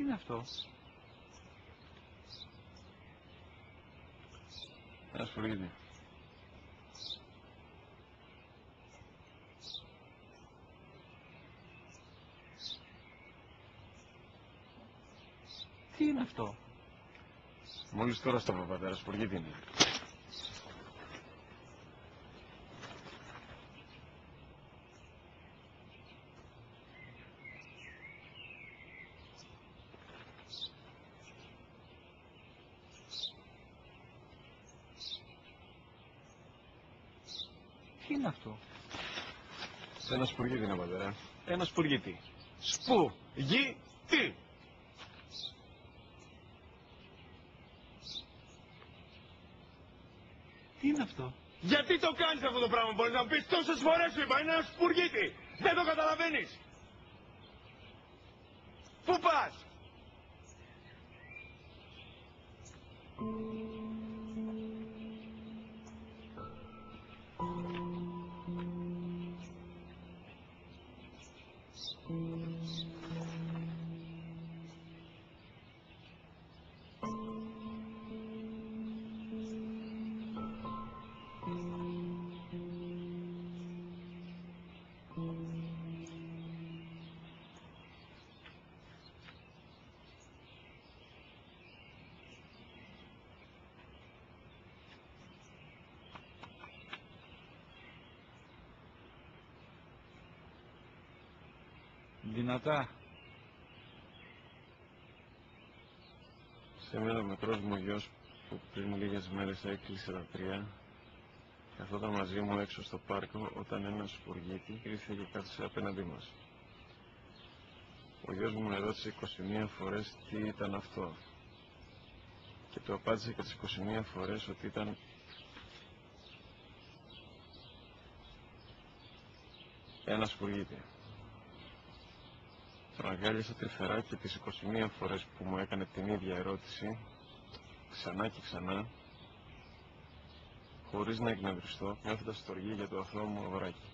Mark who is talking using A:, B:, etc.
A: Τι είναι αυτό?
B: Ένα σφουργίτη.
A: Τι είναι αυτό?
B: Μόλις τώρα στο πατέρα, σφουργίτη είναι.
A: Τι είναι αυτό?
B: Ένα σπουργίτη είναι, πατέρα. Ένα σπουργίτη. Σπου-γι-τι.
A: Τι είναι αυτό?
B: Γιατί το κάνεις αυτό το πράγμα, μπορείς να μου πεις? Τόσες φορές σου είπα, είναι ένα σπουργίτη. Δεν το καταλαβαίνεις. Πού πας?
A: Δυνατά.
B: Σε μένα ο μικρός μου γιος που πριν λίγες μέρες έκλεισε τα 3, καθόταν μαζί μου έξω στο πάρκο όταν ένας σπουργίτη ήρθε και κάθισε απέναντί μας. Ο γιος μου με ρώτησε 21 φορές τι ήταν αυτό και του απάντησε και τις 21 φορές ότι ήταν ένα σπουργίτη. Τον αγκάλιασα τρυφερά και τις 21 φορές που μου έκανε την ίδια ερώτηση, ξανά και ξανά, χωρίς να εκνευριστώ, νιώθοντας στοργή για το αθώο μου αγοράκι.